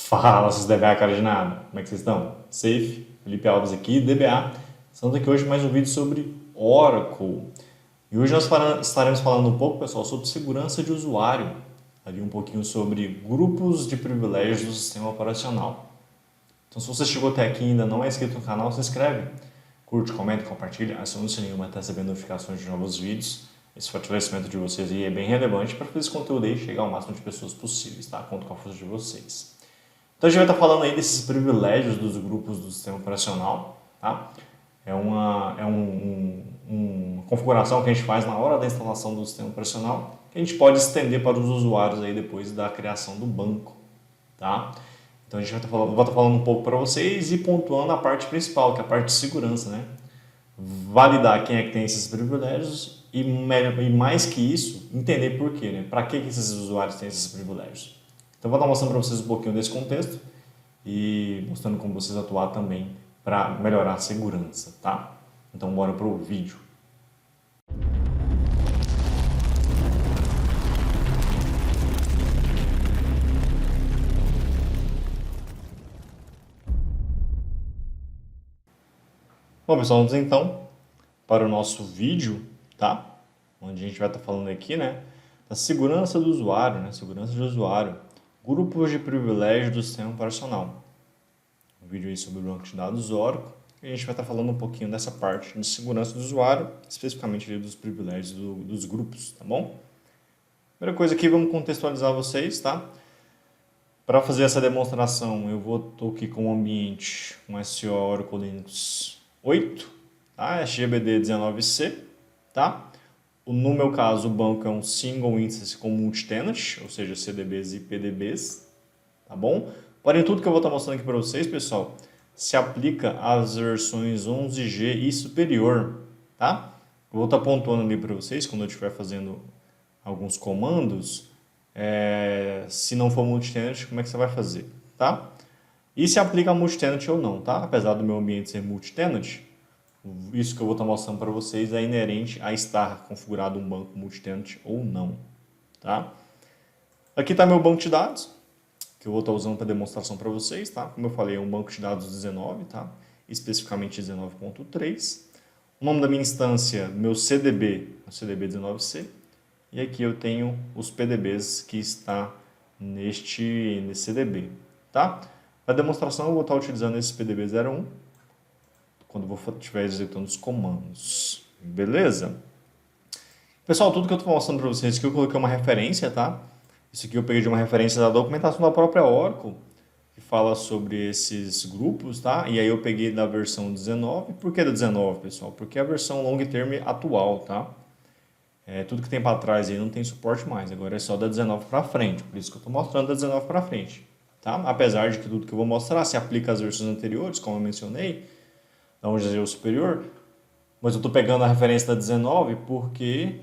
Fala, seus DBA cara de nada. Como é que vocês estão? Safe, Felipe Alves aqui, DBA. Estamos aqui hoje mais um vídeo sobre Oracle. E hoje nós estaremos falando um pouco, pessoal, sobre segurança de usuário. Ali um pouquinho sobre grupos de privilégios do sistema operacional. Então, se você chegou até aqui e ainda não é inscrito no canal, se inscreve. Curte, comenta, compartilha, aciona o sininho para estar recebendo notificações de novos vídeos. Esse fortalecimento de vocês aí é bem relevante para fazer esse conteúdo aí chegar ao máximo de pessoas possíveis, tá? Conto com a força de vocês. Então a gente vai estar falando aí desses privilégios dos grupos do sistema operacional, tá? É uma configuração que a gente faz na hora da instalação do sistema operacional, que a gente pode estender para os usuários aí depois da criação do banco, tá? Então a gente vou estar falando um pouco para vocês e pontuando a parte principal, que é a parte de segurança, né? Validar quem é que tem esses privilégios e mais que isso, entender por quê, né? Para que esses usuários têm esses privilégios. Então, vou estar mostrando para vocês um pouquinho desse contexto e mostrando como vocês atuar também para melhorar a segurança, tá? Então, bora para o vídeo. Bom, pessoal, vamos então para o nosso vídeo, tá? Onde a gente vai estar falando aqui, né, da segurança do usuário, né? Segurança de usuário. Grupos de privilégio do sistema operacional. Um vídeo aí sobre o banco de dados Oracle. E a gente vai estar falando um pouquinho dessa parte de segurança do usuário, especificamente ali dos privilégios dos grupos, tá bom? Primeira coisa aqui, vamos contextualizar vocês, tá? Para fazer essa demonstração, eu estou aqui com o ambiente, um SO Oracle Linux 8, tá? SGBD 19C, tá? No meu caso, o banco é um single instance com multi-tenant, ou seja, CDBs e PDBs, tá bom? Porém, tudo que eu vou estar mostrando aqui para vocês, pessoal, se aplica às versões 11G e superior, tá? Eu vou estar pontuando ali para vocês, quando eu estiver fazendo alguns comandos, se não for multi-tenant, como é que você vai fazer, tá? E se aplica a multi-tenant ou não, tá? Apesar do meu ambiente ser multi-tenant, isso que eu vou estar mostrando para vocês é inerente a estar configurado um banco multi-tenant ou não, tá? Aqui está meu banco de dados, que eu vou estar usando para demonstração para vocês, tá? Como eu falei, é um banco de dados 19, tá? Especificamente 19.3. O nome da minha instância, meu CDB, é o CDB 19C. E aqui eu tenho os PDBs que está nesse CDB, tá? Para demonstração eu vou estar utilizando esse PDB 01, quando eu estiver executando os comandos. Beleza? Pessoal, tudo que eu estou mostrando para vocês aqui eu coloquei uma referência, tá? Isso aqui eu peguei de uma referência da documentação da própria Oracle, que fala sobre esses grupos, tá? E aí eu peguei da versão 19. Por que da 19, pessoal? Porque é a versão long term atual, tá? Tudo que tem para trás aí não tem suporte mais, agora é só da 19 para frente, por isso que eu estou mostrando da 19 para frente, tá? Apesar de que tudo que eu vou mostrar se aplica às versões anteriores, como eu mencionei, da 11G superior, mas eu estou pegando a referência da 19 porque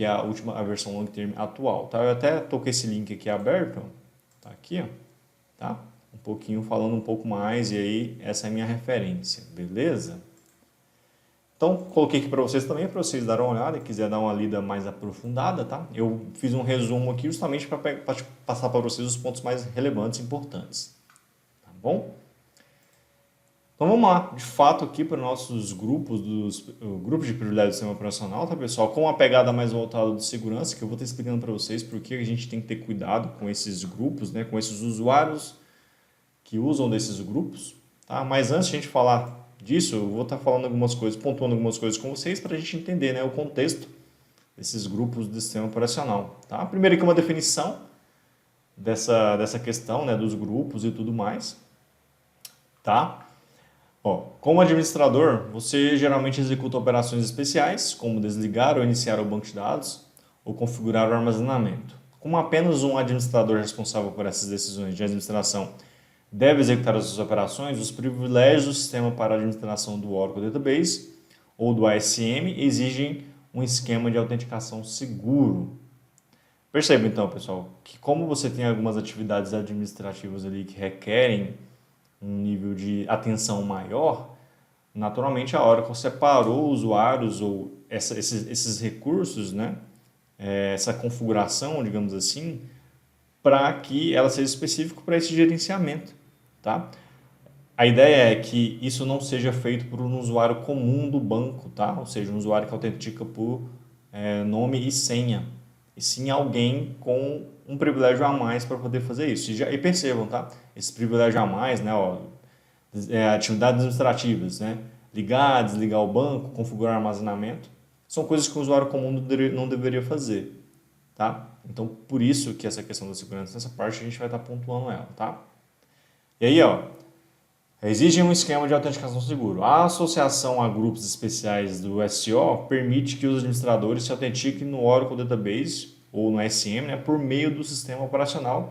é a versão long term atual, tá? Eu até estou com esse link aqui aberto, tá aqui, ó, tá? Um pouquinho falando um pouco mais e aí essa é a minha referência, beleza? Então, coloquei aqui para vocês também, para vocês darem uma olhada e quiser dar uma lida mais aprofundada, tá? Eu fiz um resumo aqui justamente para passar para vocês os pontos mais relevantes e importantes, tá bom? Então vamos lá, de fato aqui para os nossos grupos, grupos de privilégio do sistema operacional, tá pessoal? Com uma pegada mais voltada de segurança, que eu vou estar explicando para vocês porque a gente tem que ter cuidado com esses grupos, né? Com esses usuários que usam desses grupos, tá? Mas antes de a gente falar disso, eu vou estar falando algumas coisas, pontuando algumas coisas com vocês para a gente entender, né, o contexto desses grupos do sistema operacional, tá? Primeiro aqui uma definição dessa questão, né, dos grupos e tudo mais, tá? Ó, como administrador, você geralmente executa operações especiais, como desligar ou iniciar o banco de dados ou configurar o armazenamento. Como apenas um administrador responsável por essas decisões de administração deve executar as suas operações, os privilégios do sistema para a administração do Oracle Database ou do ASM exigem um esquema de autenticação seguro. Perceba então, pessoal, que como você tem algumas atividades administrativas ali que requerem um nível de atenção maior, naturalmente a Oracle separou usuários ou esses recursos, né? Essa configuração, digamos assim, para que ela seja específica para esse gerenciamento, tá? A ideia é que isso não seja feito por um usuário comum do banco, tá? Ou seja, um usuário que autentica por nome e senha, e sim alguém com um privilégio a mais para poder fazer isso. E percebam, tá? Esse privilégio a mais, né, ó, atividades administrativas, né? Ligar, desligar o banco, configurar armazenamento, são coisas que o usuário comum não deveria fazer, tá? Então, por isso que essa questão da segurança, nessa parte, a gente vai estar pontuando ela, tá? E aí, ó, exige um esquema de autenticação seguro. A associação a grupos especiais do SO permite que os administradores se autentiquem no Oracle Database ou no SM, né, por meio do sistema operacional,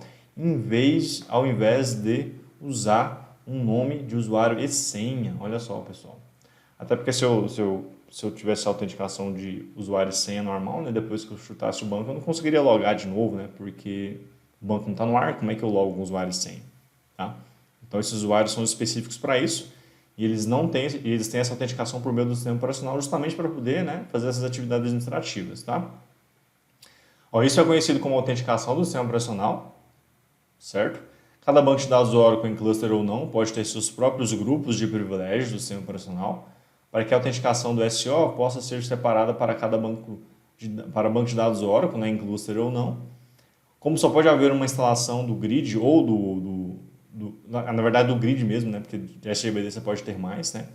ao invés de usar um nome de usuário e senha. Olha só, pessoal. Até porque se eu tivesse a autenticação de usuário e senha normal, né, depois que eu chutasse o banco, eu não conseguiria logar de novo, né, porque o banco não está no ar, como é que eu logo com usuário e senha? Tá? Então, esses usuários são específicos para isso e eles têm essa autenticação por meio do sistema operacional justamente para poder, né, fazer essas atividades administrativas. Tá? Ó, isso é conhecido como autenticação do sistema operacional, certo? Cada banco de dados Oracle em cluster ou não pode ter seus próprios grupos de privilégios do sistema operacional para que a autenticação do SO possa ser separada para cada banco de dados Oracle, né, em cluster ou não. Como só pode haver uma instalação do grid ou na verdade do grid mesmo, né, porque de SGBD você pode ter mais, né?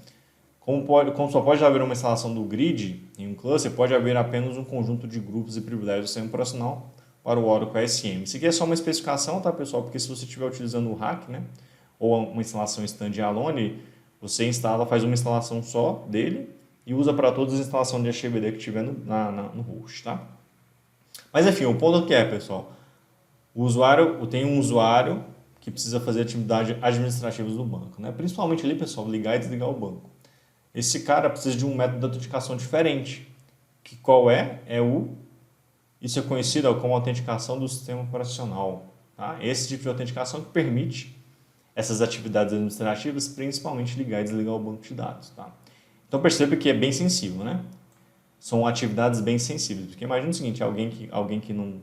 Como só pode haver uma instalação do grid em um cluster, pode haver apenas um conjunto de grupos e privilégios do sistema operacional para o Oracle ASM. Isso aqui é só uma especificação, tá, pessoal? Porque se você estiver utilizando o hack, né, ou uma instalação standalone, você faz uma instalação só dele e usa para todas as instalações de HBD que tiver no host, tá? Mas enfim, o ponto aqui é, pessoal, tem um usuário que precisa fazer atividades administrativas do banco, né? Principalmente ali, pessoal, ligar e desligar o banco. Esse cara precisa de um método de autenticação diferente. Que qual é? Isso é conhecido como autenticação do sistema operacional. Tá? Esse tipo de autenticação que permite essas atividades administrativas, principalmente ligar e desligar o banco de dados. Tá? Então perceba que é bem sensível, né? São atividades bem sensíveis. Porque imagina o seguinte, alguém que não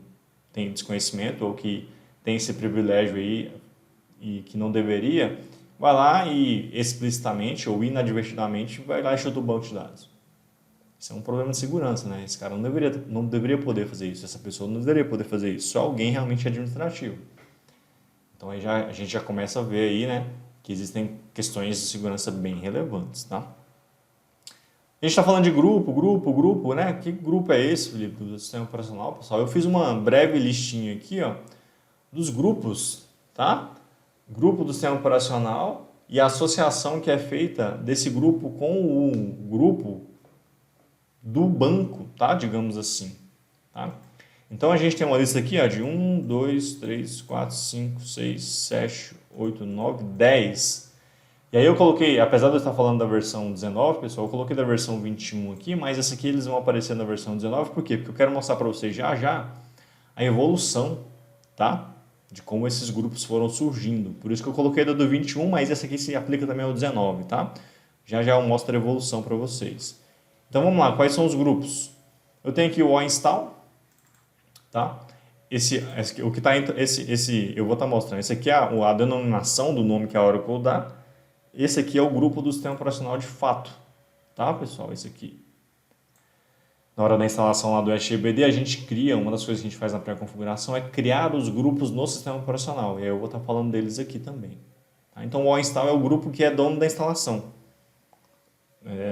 tem desconhecimento ou que tem esse privilégio aí e que não deveria, vai lá e explicitamente ou inadvertidamente vai lá e chuta o banco de dados. Isso é um problema de segurança, né? Esse cara não deveria poder fazer isso, essa pessoa não deveria poder fazer isso, só alguém realmente administrativo. Então aí a gente já começa a ver aí, né, que existem questões de segurança bem relevantes, tá? A gente está falando de grupo, né? Que grupo é esse, Felipe, do sistema operacional, pessoal? Eu fiz uma breve listinha aqui, ó, dos grupos, tá? Grupo do sistema operacional e a associação que é feita desse grupo com o grupo do banco, tá? Digamos assim, tá? Então a gente tem uma lista aqui, ó, de 1, 2, 3, 4, 5, 6, 7, 8, 9, 10. E aí eu coloquei, apesar de eu estar falando da versão 19, pessoal, eu coloquei da versão 21 aqui, mas essa aqui eles vão aparecer na versão 19, por quê? Porque eu quero mostrar para vocês já a evolução, tá? De como esses grupos foram surgindo. Por isso que eu coloquei da do 21, mas essa aqui se aplica também ao 19, tá? Já eu mostro a evolução para vocês. Então vamos lá, quais são os grupos? Eu tenho aqui o install, tá? O que tá eu vou estar mostrando. Esse aqui é a denominação do nome que a Oracle dá. Esse aqui é o grupo do sistema operacional de fato, tá, pessoal? Esse aqui. Na hora da instalação lá do HBD, a gente cria, uma das coisas que a gente faz na pré-configuração é criar os grupos no sistema operacional. E aí eu vou estar falando deles aqui também. Tá? Então o install é o grupo que é dono da instalação.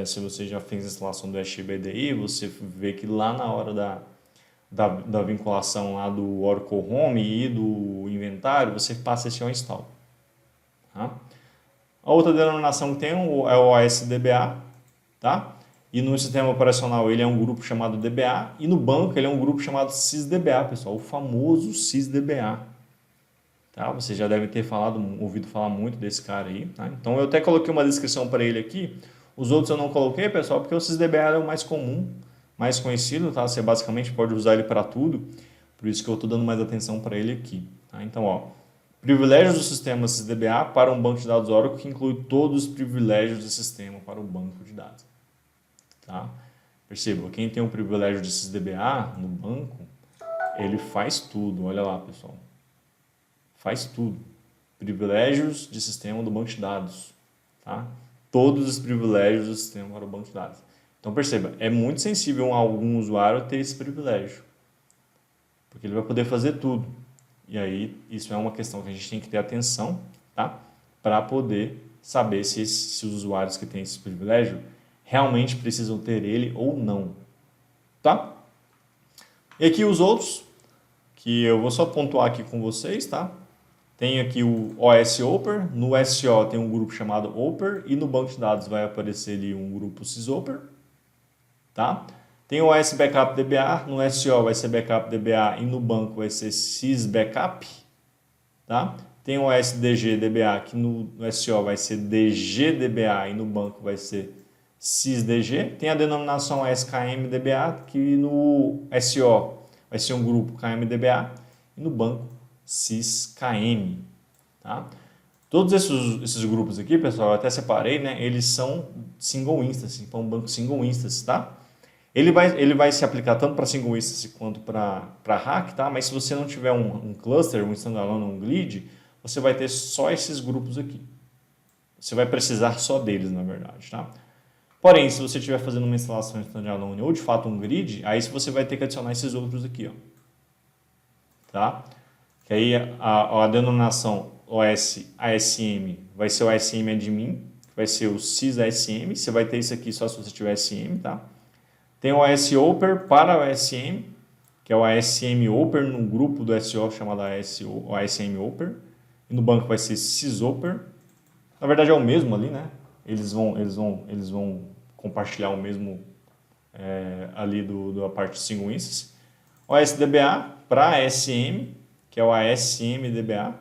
Se você já fez a instalação do HBDI, você vê que lá na hora da vinculação lá do Oracle Home e do inventário, você passa esse install. Tá? A outra denominação que tem é o OSDBA, tá? E no sistema operacional ele é um grupo chamado DBA e no banco ele é um grupo chamado SysDBA, pessoal, o famoso SysDBA. Tá? Você já deve ter ouvido falar muito desse cara aí. Tá? Então eu até coloquei uma descrição para ele aqui. Os outros eu não coloquei, pessoal, porque o SysDBA é o mais comum, mais conhecido, tá? Você basicamente pode usar ele para tudo, por isso que eu estou dando mais atenção para ele aqui. Tá? Então, ó, privilégios do sistema SysDBA para um banco de dados Oracle que inclui todos os privilégios do sistema para o banco de dados. Tá? Perceba, quem tem o privilégio de SysDBA no banco, ele faz tudo. Olha lá, pessoal. faz tudo. Privilégios de sistema do banco de dados, tá? Todos os privilégios do sistema para o banco de dados. Então perceba, é muito sensível a algum usuário ter esse privilégio, porque ele vai poder fazer tudo. E aí isso é uma questão que a gente tem que ter atenção, tá? Para poder saber se os usuários que têm esse privilégio realmente precisam ter ele ou não, tá? E aqui os outros, que eu vou só pontuar aqui com vocês, tá? Tem aqui o OS Opera, no SO tem um grupo chamado Opera e no banco de dados vai aparecer ali um grupo SysOpera, tá? Tem o OS Backup DBA, no SO vai ser Backup DBA e no banco vai ser SysBackup, tá? Tem o OS DG DBA, que no SO vai ser DG DBA e no banco vai ser SysDG. Tem a denominação SKM DBA, que no SO vai ser um grupo KMDBA e no banco SysKM, tá? Todos esses grupos aqui, pessoal, eu até separei, né? Eles são single instance, então um banco single instance, tá? Ele vai se aplicar tanto para single instance quanto para hack, tá? Mas se você não tiver um cluster, um standalone, um grid, você vai ter só esses grupos aqui. Você vai precisar só deles, na verdade, tá? Porém, se você estiver fazendo uma instalação standalone ou de fato um grid, aí você vai ter que adicionar esses outros aqui, ó. Tá? Que aí a denominação OS ASM vai ser o ASM admin, que vai ser o SysASM. Você vai ter isso aqui só se você tiver SM, tá? Tem o OS Opera para o ASM, que é o ASM Opera num grupo do SO chamado ASM Opera. E no banco vai ser SysOpera. Na verdade é o mesmo ali, né? Eles vão compartilhar o mesmo ali da parte single instance. OSDBA para ASM, que é o ASM DBA,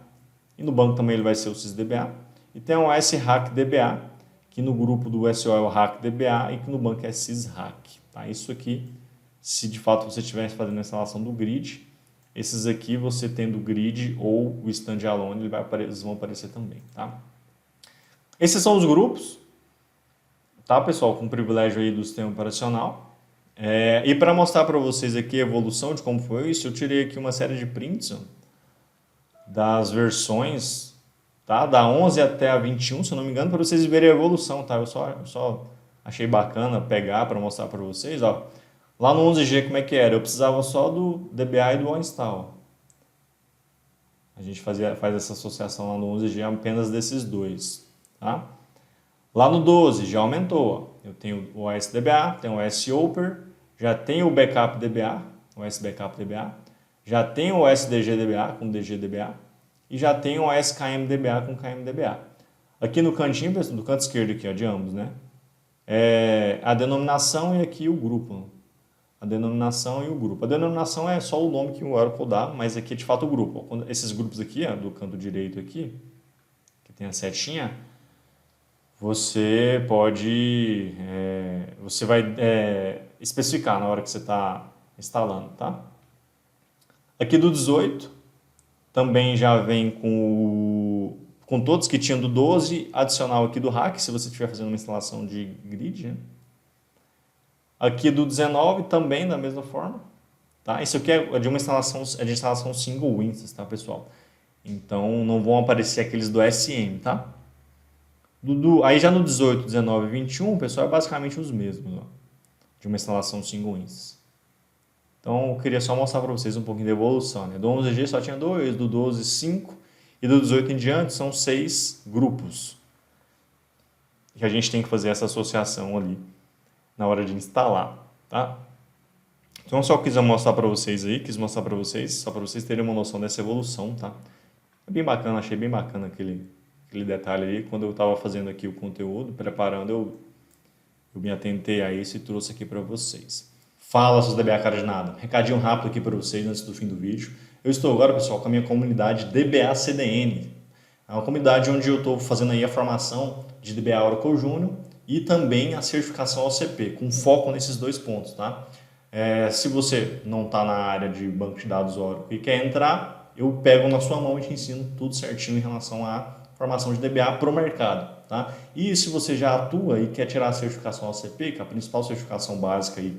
e no banco também ele vai ser o SysDBA. E tem o OS Hack DBA, que no grupo do SO é o Hack DBA e que no banco é SysHack. Tá? Isso aqui, se de fato você estiver fazendo a instalação do grid, esses aqui você tendo o grid ou o standalone, eles vão aparecer também. Tá? Esses são os grupos, tá, pessoal, com privilégio aí do sistema operacional. E para mostrar para vocês aqui a evolução de como foi isso, eu tirei aqui uma série de prints, ó, das versões, tá, da 11 até a 21, se eu não me engano, para vocês verem a evolução, tá? Eu só achei bacana pegar para mostrar para vocês, ó. Lá no 11G como é que era? Eu precisava só do DBA e do OnInstall. A gente faz essa associação lá no 11G apenas desses dois, tá? Lá no 12 já aumentou, ó. Eu tenho o OS DBA, tenho o OS Opera, já tenho o Backup DBA, o OS Backup DBA, já tenho o OS DG DBA com DG DBA e já tenho o OS KM DBA com KM DBA. Aqui no cantinho, do canto esquerdo aqui, ó, de ambos, né? A denominação e aqui o grupo. A denominação e o grupo. A denominação é só o nome que o Oracle dá, mas aqui é de fato o grupo. Ó. Esses grupos aqui, ó, do canto direito aqui, que tem a setinha, você pode, você vai especificar na hora que você está instalando, tá? Aqui do 18, também já vem com todos que tinham do 12, adicional aqui do hack, se você estiver fazendo uma instalação de grid, né? Aqui do 19 também da mesma forma, tá? Isso aqui é de instalação single instance, tá, pessoal? Então não vão aparecer aqueles do SM, tá? Aí já no 18, 19 e 21, pessoal, é basicamente os mesmos, ó, de uma instalação single instance. Então eu queria só mostrar para vocês um pouquinho da evolução, né? Do 11G só tinha 2, do 12, 5 e do 18 em diante são 6 grupos. Que a gente tem que fazer essa associação ali na hora de instalar, tá? Então eu só quis mostrar para vocês aí, só para vocês terem uma noção dessa evolução, tá? É bem bacana, achei bem bacana aquele detalhe aí. Quando eu estava fazendo aqui o conteúdo, preparando, eu me atentei a isso e trouxe aqui para vocês. Fala, seus DBA cara de nada. Recadinho rápido aqui para vocês antes do fim do vídeo. Eu estou agora, pessoal, com a minha comunidade DBA CDN. É uma comunidade onde eu estou fazendo aí a formação de DBA Oracle Júnior e também a certificação OCP, com foco nesses dois pontos, tá? Se você não está na área de banco de dados Oracle e quer entrar, eu pego na sua mão e te ensino tudo certinho em relação à formação de DBA para o mercado, tá? E se você já atua e quer tirar a certificação OCP, que é a principal certificação básica aí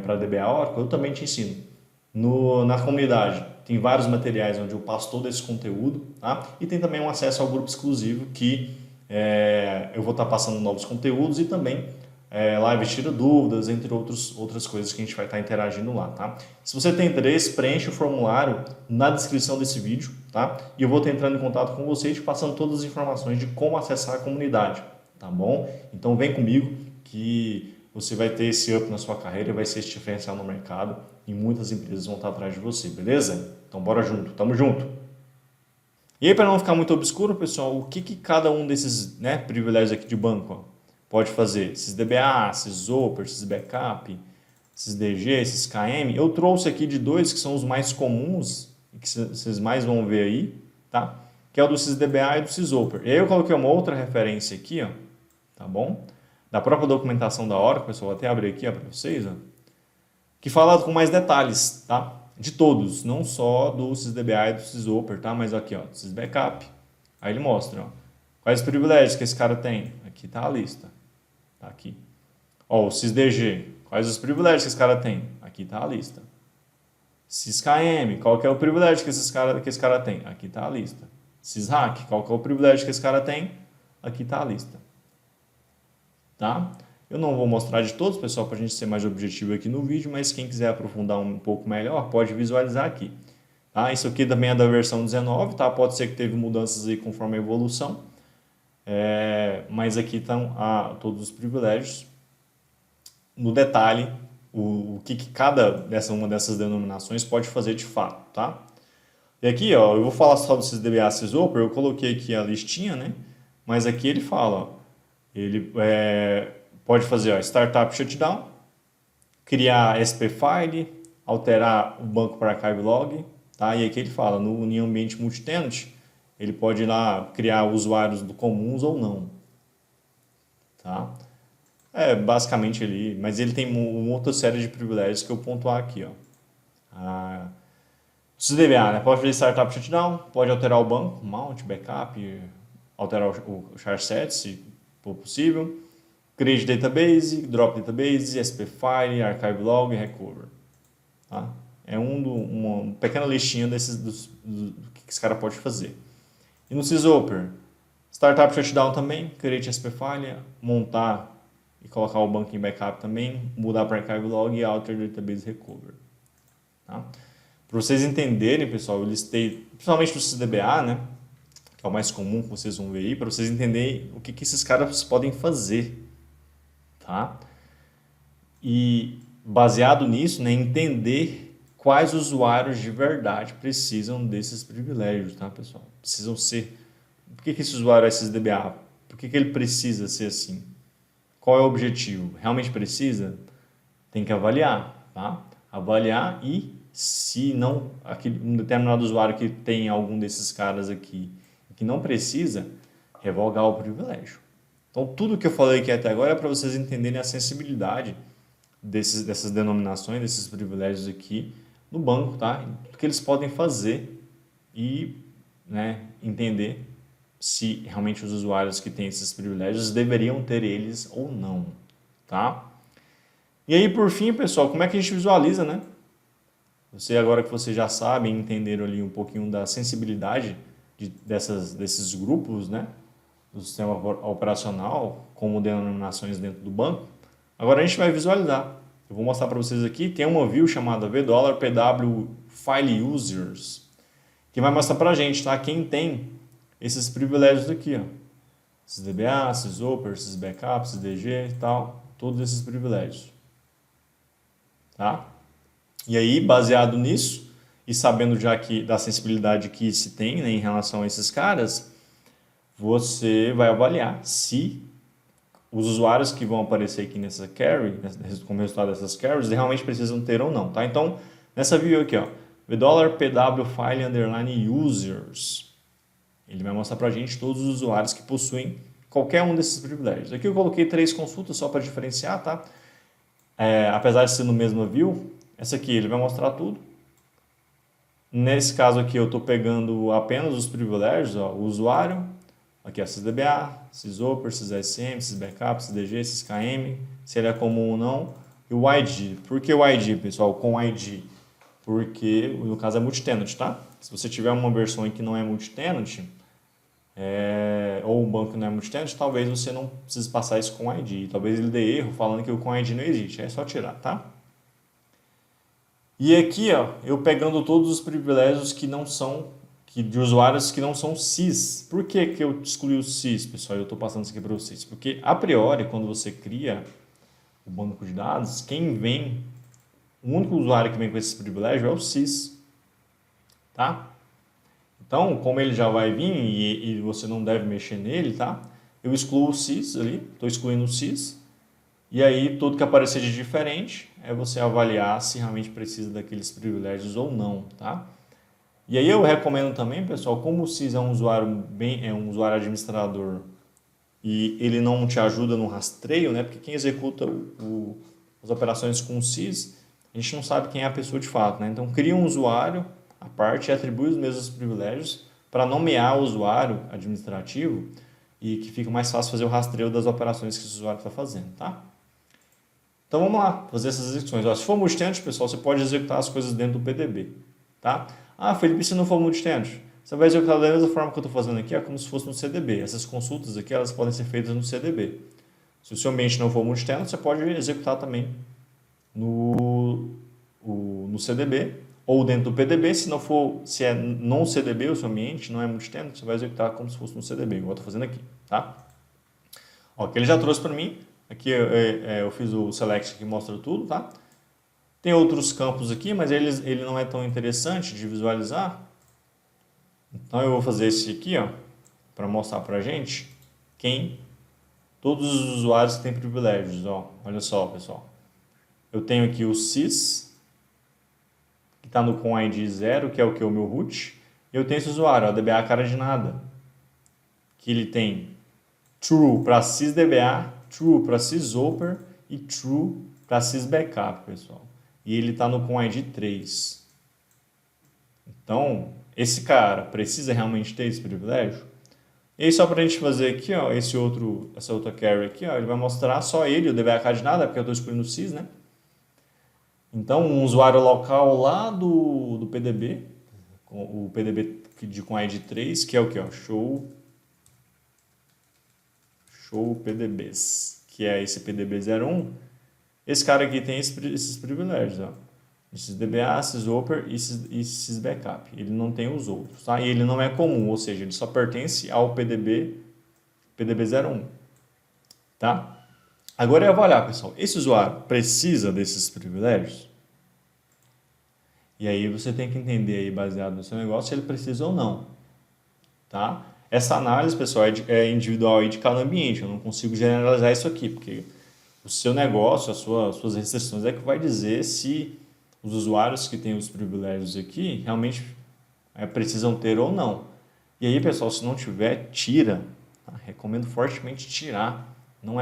para DBA Oracle, eu também te ensino. Na comunidade tem vários materiais onde eu passo todo esse conteúdo, tá? E tem também um acesso ao grupo exclusivo que eu vou estar passando novos conteúdos e também live tira dúvidas, entre outras coisas que a gente vai estar interagindo lá, tá? Se você tem interesse, preenche o formulário na descrição desse vídeo, tá? E eu vou estar entrando em contato com você e te passando todas as informações de como acessar a comunidade, tá bom? Então vem comigo que você vai ter esse up na sua carreira, vai ser esse diferencial no mercado e muitas empresas vão estar atrás de você, beleza? Então bora junto, tamo junto! E aí, para não ficar muito obscuro, pessoal, o que cada um desses privilégios aqui de banco pode fazer? Esses DBA, esses Zoper, esses Backup, esses DG, esses KM, eu trouxe aqui de dois que são os mais comuns e que vocês mais vão ver aí, tá? Que é o do SysDBA e do SysOper. E aí eu coloquei uma outra referência aqui, ó, tá bom? Da própria documentação da Oracle, pessoal, vou até abrir aqui para vocês, ó, que fala com mais detalhes, tá? De todos, não só do SysDBA e do SysOper, tá? Mas aqui, ó, SysBackup. Aí ele mostra, ó, quais os privilégios que esse cara tem. Aqui tá a lista, tá aqui. Ó, o SysDG, quais os privilégios que esse cara tem. Aqui tá a lista. SysKM, qual que é o privilégio que esse cara tem. Aqui tá a lista. SysHack, qual que é o privilégio que esse cara tem. Aqui tá a lista. Tá? Eu não vou mostrar de todos, pessoal, para a gente ser mais objetivo aqui no vídeo, mas quem quiser aprofundar um pouco melhor, pode visualizar aqui. Tá? Isso aqui também é da versão 19, tá? Pode ser que teve mudanças aí conforme a evolução, mas aqui estão todos os privilégios. No detalhe, o que cada uma dessas denominações pode fazer de fato. Tá? E aqui, ó, eu vou falar só do SysDBA SysOper, eu coloquei aqui a listinha, né? Mas aqui ele fala, ó, ele pode fazer Startup Shutdown, criar SP File, alterar o banco para Archive Log, tá? E aqui ele fala, em ambiente multitenant, ele pode ir lá criar usuários comuns ou não. Tá? Basicamente ele, mas ele tem uma outra série de privilégios que eu pontuar aqui. Ó. O SysDBA, né? Pode fazer Startup Shutdown, pode alterar o banco, Mount, Backup, alterar o char set, se for possível. Create Database, Drop Database, SP File, Archive Log e Recover. Tá? É uma pequena listinha do que esse cara pode fazer. E no SysOper, Startup Shutdown também, Create SP File, montar e colocar o banco em backup também, mudar para Archive Log e Alter Database Recover. Tá? Para vocês entenderem, pessoal, eu listei, principalmente no SysDBA, né? Que é o mais comum que vocês vão ver aí, para vocês entenderem o que esses caras podem fazer. Tá? E baseado nisso, né, entender quais usuários de verdade precisam desses privilégios, tá, pessoal? Precisam ser... Por que esse usuário é SysDBA? Por que ele precisa ser assim? Qual é o objetivo? Realmente precisa? Tem que avaliar, tá? Avaliar e se não, um determinado usuário que tem algum desses caras aqui que não precisa, revogar o privilégio. Então, tudo que eu falei aqui até agora é para vocês entenderem a sensibilidade dessas denominações, desses privilégios aqui no banco, tá? O que eles podem fazer e entender se realmente os usuários que têm esses privilégios deveriam ter eles ou não, tá? E aí, por fim, pessoal, como é que a gente visualiza, né? Agora que vocês já sabem, entenderam ali um pouquinho da sensibilidade desses grupos, né? Do sistema operacional como denominações dentro do banco. Agora a gente vai visualizar. Eu vou mostrar para vocês aqui, tem uma view chamada $PW File Users, que vai mostrar para a gente, tá? Quem tem esses privilégios aqui, ó. SysDBA, SysOper, SysBackup, SysDG e tal, todos esses privilégios. Tá? E aí, baseado nisso, e sabendo já da sensibilidade que se tem, né, em relação a esses caras, você vai avaliar se os usuários que vão aparecer aqui nessa carry, como resultado dessas carries, realmente precisam ter ou não, tá? Então, nessa view aqui, ó, $PW File Underline Users, ele vai mostrar pra gente todos os usuários que possuem qualquer um desses privilégios. Aqui eu coloquei 3 consultas só para diferenciar, tá? Apesar de ser no mesmo view, essa aqui ele vai mostrar tudo. Nesse caso aqui eu estou pegando apenas os privilégios, ó, o usuário, aqui é SysDBA, SysOper, SysSM, SysBackup, SysDG, SysKM, se ele é comum ou não, e o ID. Por que o ID, pessoal? Com o ID porque no caso é multitenant, tá? Se você tiver uma versão em que não é multitenant, ou um banco que não é multitenant, talvez você não precise passar isso com ID. Talvez ele dê erro falando que o com ID não existe. É só tirar, tá? E aqui, ó, eu pegando todos os privilégios que não são de usuários que não são CIS. Por que que eu excluí o CIS, pessoal? Eu estou passando isso aqui para vocês. Porque, a priori, quando você cria o banco de dados, o único usuário que vem com esse privilégio é o CIS. Tá? Então, como ele já vai vir e você não deve mexer nele, tá? Eu excluo o CIS ali, estou excluindo o CIS. E aí, tudo que aparecer de diferente é você avaliar se realmente precisa daqueles privilégios ou não, tá? E aí eu recomendo também, pessoal, como o CIS é um usuário administrador e ele não te ajuda no rastreio, né? Porque quem executa as operações com o CIS, a gente não sabe quem é a pessoa de fato, né? Então cria um usuário à parte e atribui os mesmos privilégios para nomear o usuário administrativo e que fica mais fácil fazer o rastreio das operações que esse usuário está fazendo, tá? Então vamos lá, fazer essas execuções. Ó, se for multitenant, pessoal, você pode executar as coisas dentro do PDB, tá? Ah, Felipe, se não for multitenant, você vai executar da mesma forma que eu estou fazendo aqui, como se fosse no CDB. Essas consultas aqui, elas podem ser feitas no CDB. Se o seu ambiente não for multitenant, você pode executar também no CDB ou dentro do PDB. Se é não CDB, o seu ambiente não é multitenant, você vai executar como se fosse no CDB, igual eu estou fazendo aqui, tá? Ó, que ele já trouxe para mim. Aqui eu fiz o select que mostra tudo, tá? Tem outros campos aqui, mas ele não é tão interessante de visualizar. Então eu vou fazer esse aqui, ó, para mostrar para a gente todos os usuários que têm privilégios. Ó. Olha só, pessoal. Eu tenho aqui o sys, que está no com ID 0, que é o que? O meu root. E eu tenho esse usuário, ó, DBA cara de nada, que ele tem true para sysdba, true para sysoper e true para sysbackup, pessoal. E ele está no com ID 3. Então, esse cara precisa realmente ter esse privilégio? E aí, só para a gente fazer aqui, ó, essa outra carry aqui, ó, ele vai mostrar só ele, o DBA de nada, porque eu estou excluindo o sys, né? Então, um usuário local lá do PDB, o PDB com ID 3, que é o que? Show PDBs, que é esse PDB 01. Esse cara aqui tem esses privilégios, ó. Esses DBA, sysoper e sysbackup. Ele não tem os outros, tá? E ele não é comum, ou seja, ele só pertence ao PDB 01, tá? Agora é avaliar, pessoal. Esse usuário precisa desses privilégios? E aí você tem que entender aí, baseado no seu negócio, se ele precisa ou não, tá? Essa análise, pessoal, é individual aí de cada ambiente. Eu não consigo generalizar isso aqui, porque o seu negócio, as suas restrições é que vai dizer se os usuários que têm os privilégios aqui realmente precisam ter ou não. E aí, pessoal, se não tiver, tira. Tá? Recomendo fortemente tirar. Se não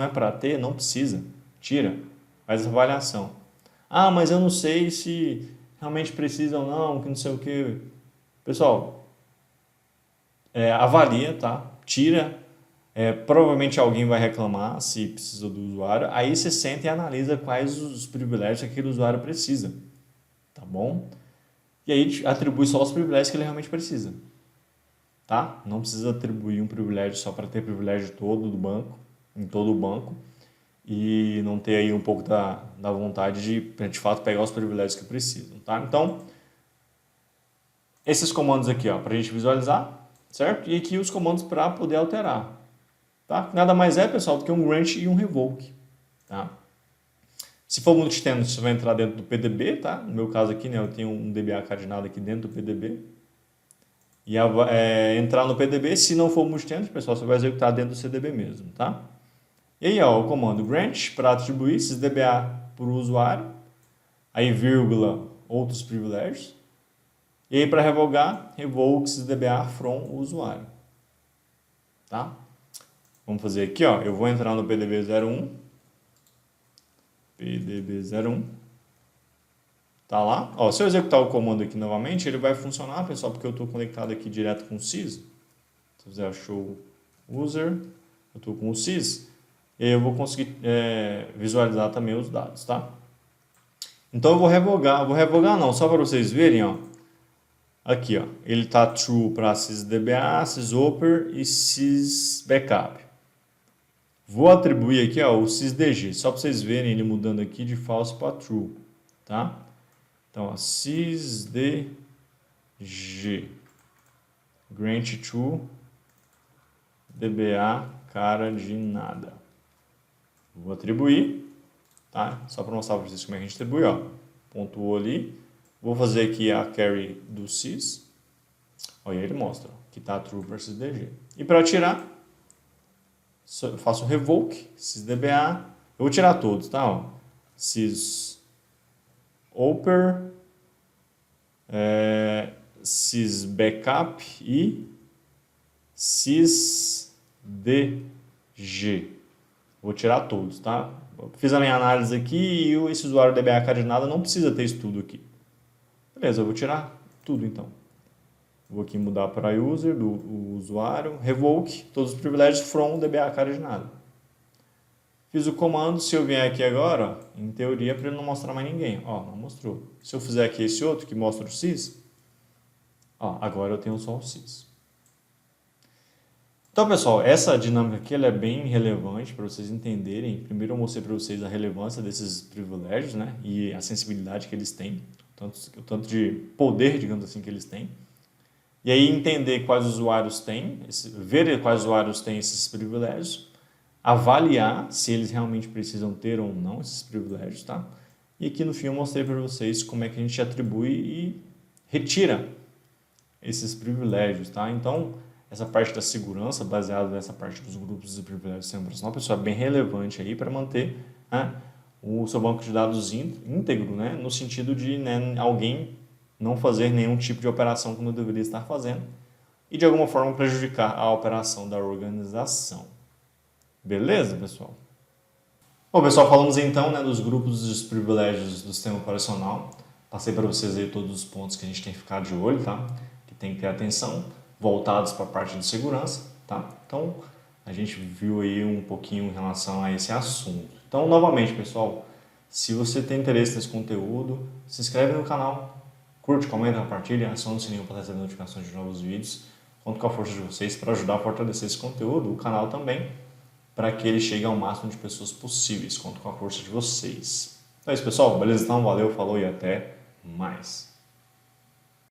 é para ter, não precisa. Tira. Faz a avaliação. Ah, mas eu não sei se realmente precisa ou não, que não sei o que. Pessoal, avalia, tá? Tira. Provavelmente alguém vai reclamar se precisou do usuário. Aí você senta e analisa quais os privilégios que aquele usuário precisa. Tá bom? E aí atribui só os privilégios que ele realmente precisa. Tá? Não precisa atribuir um privilégio só para ter privilégio todo do banco, em todo o banco. E não ter aí um pouco da vontade de fato pegar os privilégios que precisam. Tá? Então, esses comandos aqui, para a gente visualizar, certo? E aqui os comandos para poder alterar. Tá? Nada mais é, pessoal, do que um grant e um revoke. Tá? Se for multitenant, você vai entrar dentro do PDB, tá? No meu caso aqui, né, eu tenho um DBA cardinado aqui dentro do PDB. E entrar no PDB, se não for multitenant, pessoal, você vai executar dentro do CDB mesmo, tá? E aí, ó, o comando grant para atribuir esses DBA para o usuário, aí vírgula, outros privilégios. E aí, para revogar, revoke esses DBA from o usuário. Tá? Vamos fazer aqui, ó. Eu vou entrar no PDB 01. PDB 01. Tá lá. Ó, se eu executar o comando aqui novamente, ele vai funcionar, pessoal, porque eu estou conectado aqui direto com o sys. Se eu fizer show user, eu estou com o sys. E aí eu vou conseguir visualizar também os dados, tá? Então eu vou revogar não, só para vocês verem, ó. Aqui, ó, ele tá true para sysdba, sysoper e sysbackup. Vou atribuir aqui, ó, o sysdg, só para vocês verem ele mudando aqui de false para true, tá? Então, ó, sysdg grant true dba cara de nada. Vou atribuir, tá? Só para mostrar para vocês como é que a gente atribui, ó. Pontuou ali. Vou fazer aqui a carry do sys. Olha, ele mostra que está true para sysdg. E para tirar, eu faço um revoke, sysdba. Eu vou tirar todos, tá? Ó. Sysoper, sysbackup e sysdg. Vou tirar todos, tá? Fiz a minha análise aqui e esse usuário DBA cara de nada não precisa ter isso tudo aqui. Beleza, eu vou tirar tudo então. Vou aqui mudar para user, do usuário, revoke, todos os privilégios from DBA cara de nada. Fiz o comando, se eu vier aqui agora, ó, em teoria para ele não mostrar mais ninguém. Ó, não mostrou. Se eu fizer aqui esse outro que mostra o sys, ó, agora eu tenho só o sys. Então, pessoal, essa dinâmica aqui ela é bem relevante para vocês entenderem. Primeiro eu mostrei para vocês a relevância desses privilégios, né, e a sensibilidade que eles têm, o tanto de poder, digamos assim, que eles têm. E aí entender quais usuários têm, ver quais usuários têm esses privilégios, avaliar se eles realmente precisam ter ou não esses privilégios, tá? E aqui no fim eu mostrei para vocês como é que a gente atribui e retira esses privilégios, tá? Então, essa parte da segurança, baseada nessa parte dos grupos de privilégios de sistema operacional, pessoal, é bem relevante aí para manter, né, o seu banco de dados íntegro, né, no sentido de, né, alguém não fazer nenhum tipo de operação como deveria estar fazendo e de alguma forma prejudicar a operação da organização. Beleza, pessoal? Bom, pessoal, falamos então, né, dos grupos dos privilégios do sistema operacional. Passei para vocês aí todos os pontos que a gente tem que ficar de olho, tá? Que tem que ter atenção, voltados para a parte de segurança, tá? Então, a gente viu aí um pouquinho em relação a esse assunto. Então, novamente, pessoal, se você tem interesse nesse conteúdo, se inscreve no canal, curte, comenta, compartilha, aciona o sininho para receber notificações de novos vídeos. Conto com a força de vocês para ajudar a fortalecer esse conteúdo, o canal também, para que ele chegue ao máximo de pessoas possíveis. Conto com a força de vocês. Então é isso, pessoal. Beleza? Então, valeu, falou e até mais.